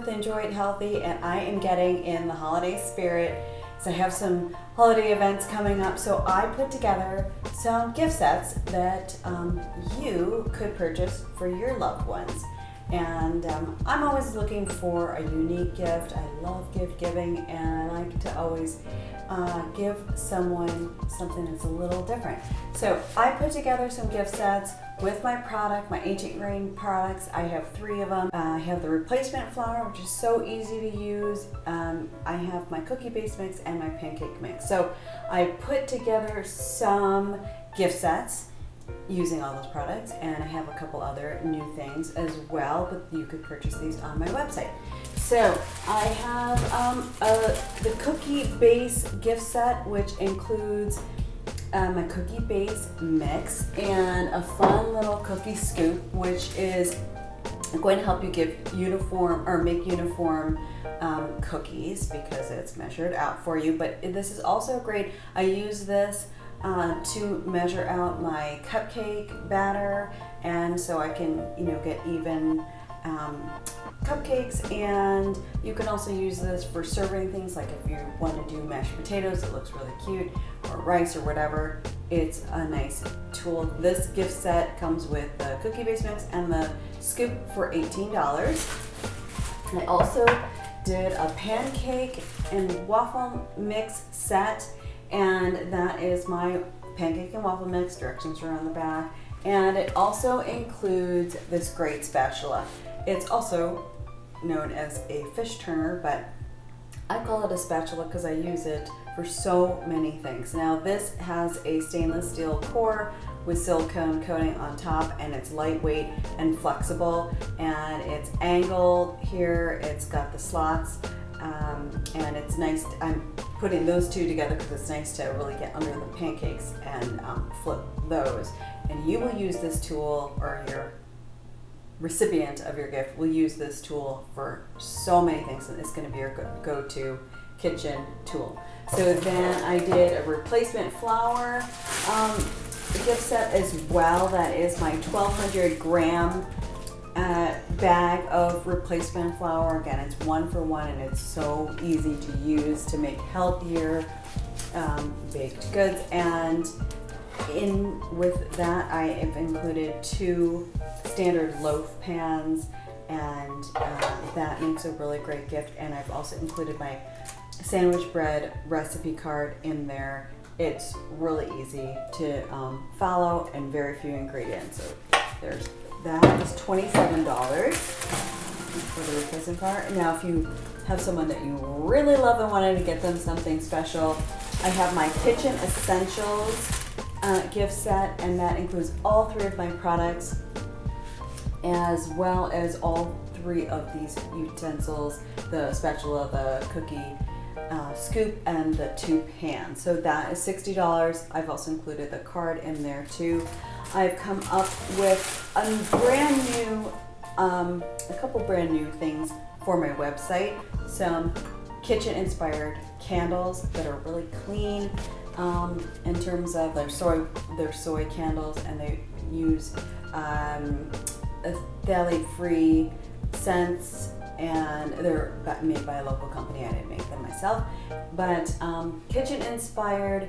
enjoy it healthy, and I am getting in the holiday spirit. So I have some holiday events coming up, so I put together some gift sets that you could purchase for your loved ones. And I'm always looking for a unique gift. I love gift giving, and I like to always give someone something that's a little different. So I put together some gift sets with my product, my ancient grain products. I have 3 of them. I have the replacement flour, which is so easy to use. I have my cookie base mix and my pancake mix. So I put together some gift sets using all those products, and I have a couple other new things as well, but you could purchase these on my website. So I have the cookie base gift set, which includes my cookie base mix and a fun little cookie scoop, which is going to help you give make uniform cookies because it's measured out for you. But this is also great. I use this to measure out my cupcake batter, and so I can get even cupcakes. And you can also use this for serving things, like if you want to do mashed potatoes, it looks really cute, or rice or whatever. It's a nice tool. This gift set comes with the cookie base mix and the scoop for $18. I also did a pancake and waffle mix set, and that is my pancake and waffle mix. Directions are on the back. And it also includes this great spatula. It's also known as a fish turner, but I call it a spatula because I use it for so many things. Now this has a stainless steel core with silicone coating on top, and it's lightweight and flexible, and it's angled here. It's got the slots, and it's nice. I'm putting those two together because it's nice to really get under the pancakes and flip those. And you will use this tool, or your recipient of your gift will use this tool for so many things, and it's going to be your go-to kitchen tool. So then I did a replacement flour gift set as well. That is my 1,200 gram bag of replacement flour. Again, it's 1 for 1, and it's so easy to use to make healthier baked goods. And in with that, I have included 2 standard loaf pans, and that makes a really great gift. And I've also included my sandwich bread recipe card in there. It's really easy to follow, and very few ingredients. So there's that. It's $27 for the replacement flour. Now, if you have someone that you really love and wanted to get them something special, I have my Kitchen Essentials gift set, and that includes all 3 of my products, as well as all 3 of these utensils: the spatula, the cookie scoop, and the 2 pans. So that is $60. I've also included the card in there too. I've come up with a couple brand new things for my website. Some kitchen inspired candles that are really clean in terms of their soy candles, and they use phthalate-free scents, and they're made by a local company. I didn't make them myself, but kitchen inspired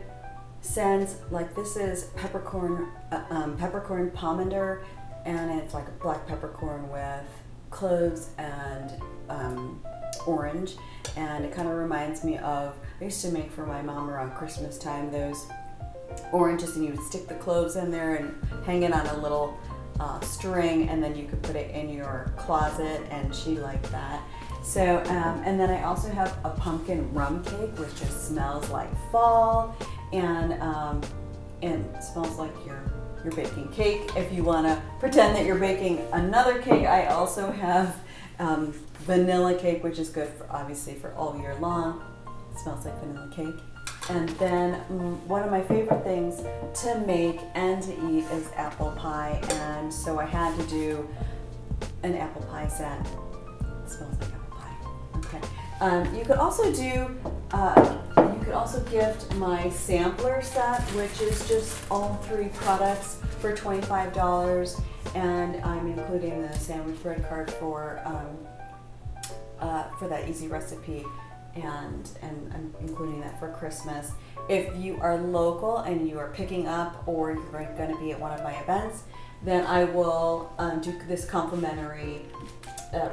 scents, like this is peppercorn pomander, and it's like a black peppercorn with cloves and orange, and it kind of reminds me of, I used to make for my mom around Christmas time those oranges, and you would stick the cloves in there and hang it on a little string, and then you could put it in your closet, and she liked that. So and then I also have a pumpkin rum cake, which just smells like fall, and smells like you're baking cake. If you want to pretend that you're baking another cake, I also have vanilla cake, which is good obviously for all year long. It smells like vanilla cake. And then one of my favorite things to make and to eat is apple pie, and so I had to do an apple pie set. It smells like apple pie. Okay. You could also gift my sampler set, which is just all 3 products for $25, and I'm including the sandwich bread card for for that easy recipe, and I'm including that for Christmas. If you are local and you are picking up, or you're going to be at one of my events, then I will do this complimentary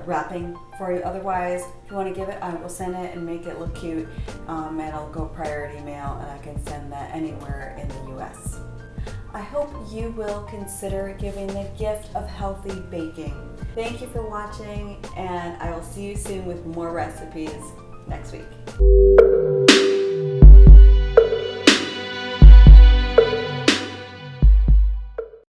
wrapping for you. Otherwise, if you want to give it, I will send it and make it look cute, and it'll go priority mail, and I can send that anywhere in the US. I hope you will consider giving the gift of healthy baking. Thank you for watching, and I will see you soon with more recipes next week.